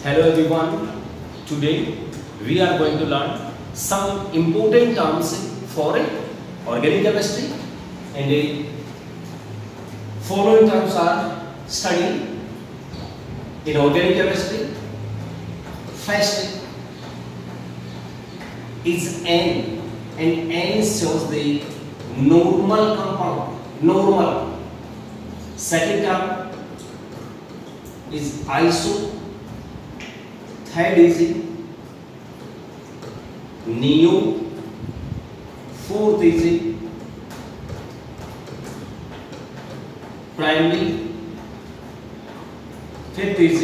Hello everyone. Today we are going to learn some important terms for organic chemistry, and the following terms are studied in organic chemistry. First is N, and N shows the normal compound. Normal. Second term is iso. Third is neo. Fourth is primary. Fifth is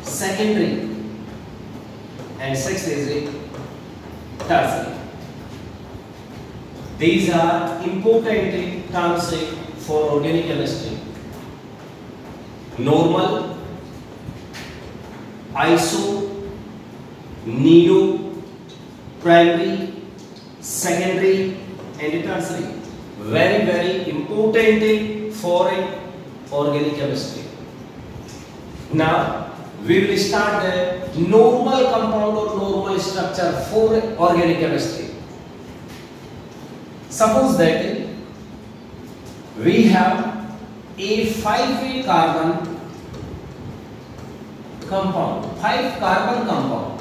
secondary, and sixth is tertiary. These are important terms for organic chemistry. Normal, iso, neo, primary, secondary, and tertiary. Very important for organic chemistry. Now we will start the normal compound or normal structure for organic chemistry. Suppose that we have a 5 carbon compound, 5 carbon compound,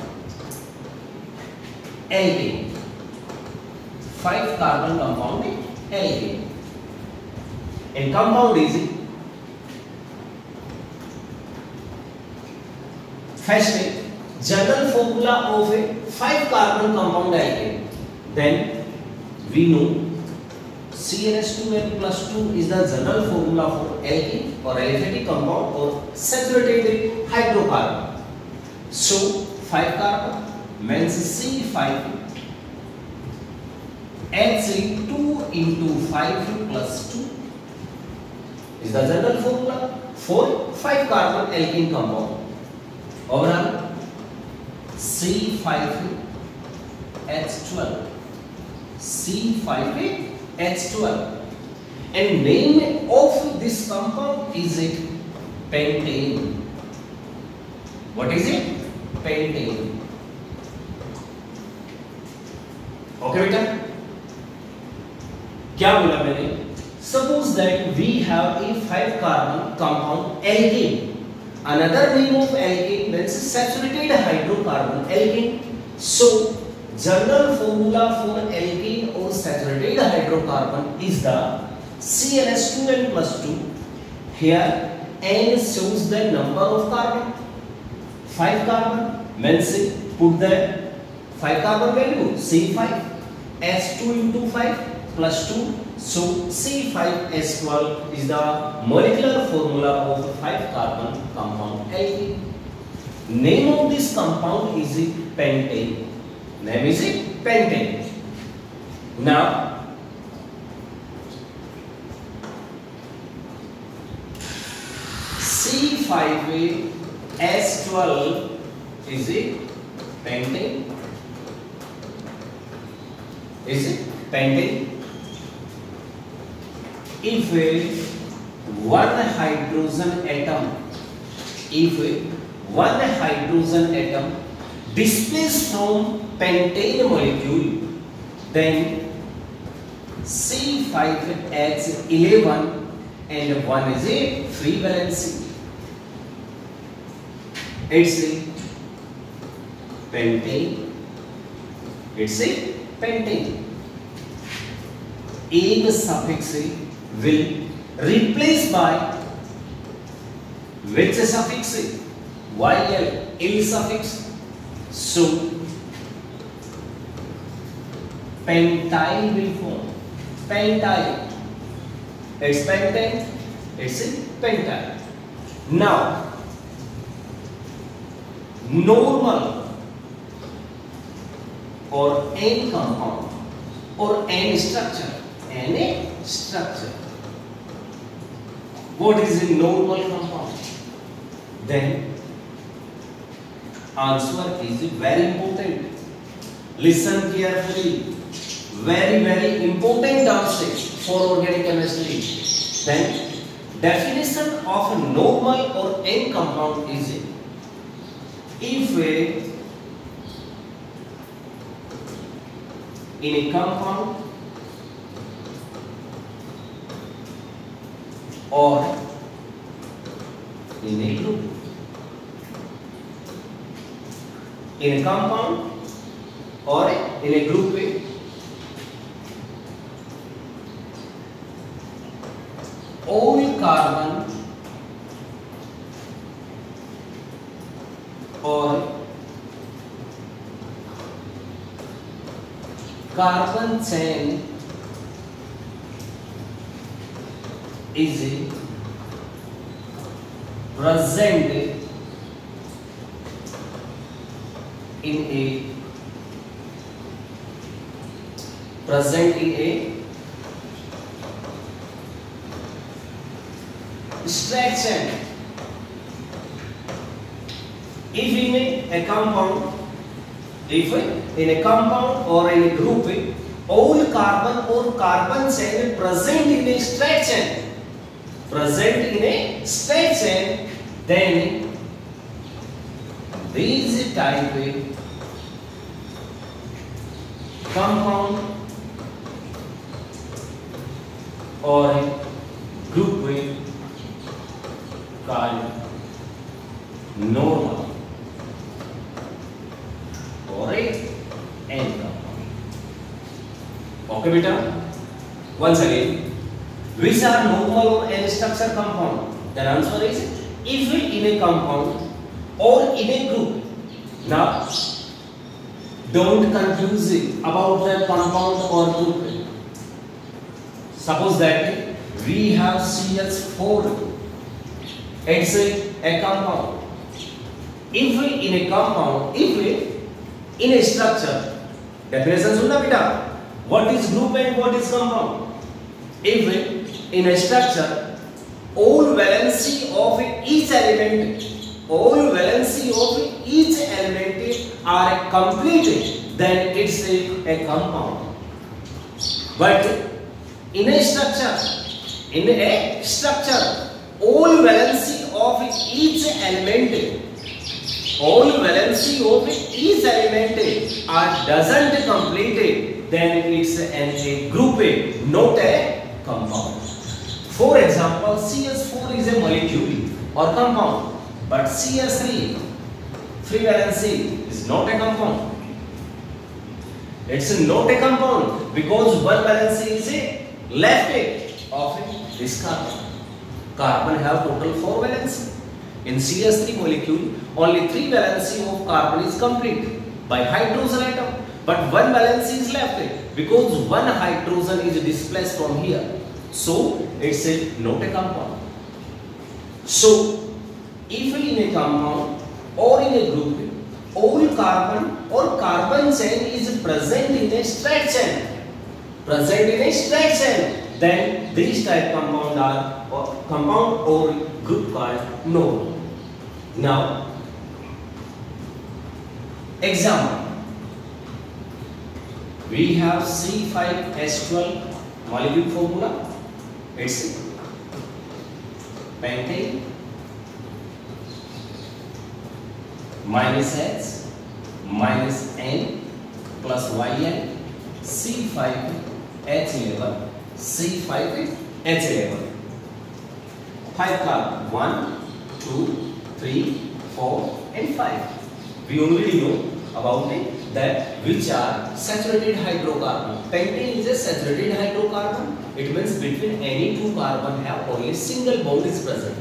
alkane, 5 carbon compound alkane, and compound is first general formula of a 5 carbon compound alkane. Then we know CnH2n plus 2 is the general formula for alkene or aliphatic compound or saturated hydrocarbon. So 5 carbon means C5 H2 into 5 plus 2 is the general formula for 5 carbon alkene compound. Overall C5H12, C5H12, and name of this compound is it pentane. What is it? Pentane. Okay बेटा, क्या बोला मैंने? Suppose that we have a 5 carbon compound alkane. Another name of alkane means saturated hydrocarbon alkane. So general formula for alkane or saturated hydrocarbon is the CnH2n plus 2. Here N shows the number of carbon. 5 carbon means put the 5 carbon value C5 H2 into 5 plus 2. So C5H12 is the molecular formula of 5 carbon compound alkene. Name of this compound is pentane. Name is pentane. Now C5H12 is pentane. Is it pentane? If one hydrogen atom displaces from pentane molecule, then C5H11 and 1 is a free valency. It's a pentane. It's a pentane. एक suffix will replace by which suffix? YL, ill suffix. So pentyl will form. Pentyl. It's pentane. It's pentyl. Now normal or N compound or N structure. N structure. What is a normal compound? Then answer is very important. Listen carefully. Very important terms for organic chemistry. Then definition of a normal or N compound is if in a compound or in a group, in a compound or in a group में all carbon or carbon chain is present in a straight chain. If in a compound, if in a compound or in a group, all carbon or carbon chain present in a straight chain, then these type compound or group called normal or a N compound. Okay, beta. Once again, which are normal or N structure compound? The answer is if in a compound or in a group. Now, don't confuse it about the compound or group. Suppose that we have CH4. It's a compound. If in a compound, if in a structure, definition सुनना बेटा. What is group and what is compound? If in a structure, all valency of each element are completed, then it's a compound. But in a structure, all valency of each element are doesn't complete, then it's a group, not a compound. For example, CH4 is a molecule or compound, but CH3 free valency is not a compound. It's not a compound because one valency is left of this carbon. Carbon have total 4 valency. In CH3 molecule, only 3 valency of carbon is complete by hydrogen atom, but 1 valency is left because 1 hydrogen is displaced from here. So it's not a compound. So if in a compound or in a group, all carbon or carbon chain is present in a straight chain, then these type compound are compound or group called normal. Now, example, we have C5H12 molecule formula. It's pentane minus H minus N plus YN C5H11 C5H11. 5 carbon 1, 2, 3, 4 and 5. We already know about it, that which are saturated hydrocarbon. Pentane is a saturated hydrocarbon. It means between any two carbon have only single bond is present.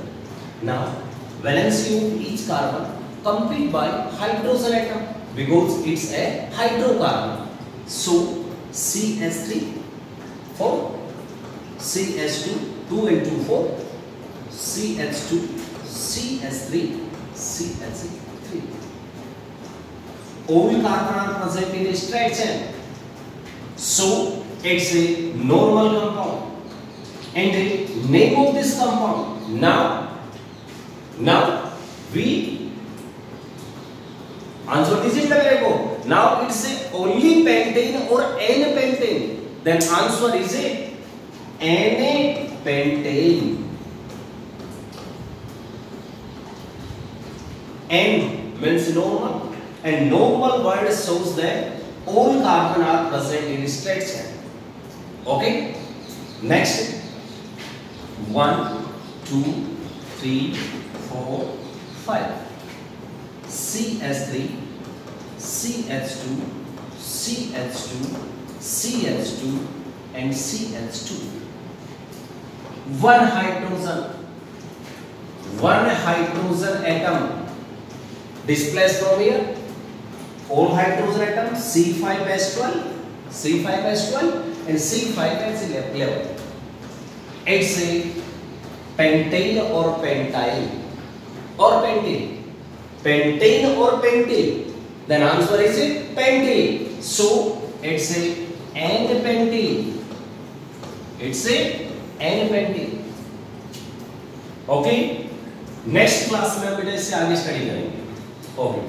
Now, valency of each carbon complete by hydrogen atom because it's a hydrocarbon. So CH3 4, CH2 2 and 2 4, CH2, CH3, CH3. All carbon are present in a straight chain. So it's a normal compound. And the name of this compound, now we answer digit लगेगा. Now it's a only pentane or N-pentane. Then answer is a N-pentane. And means normal, and normal word shows that all carbon are present in straight chain. Okay, next 1 2 3 4 5 CH3 CH2 CH2 CH2 and CH2. One hydrogen atom displaced from here. All hydrogen atoms C5H12 and C5H11. It's a pentane or pentyl or pentane. Pentane or pentane. The answer is a pentane. So it's a N-pentane. It's a N-pentane. Okay. Next class में बेटा इससे आगे study करेंगे। Okay.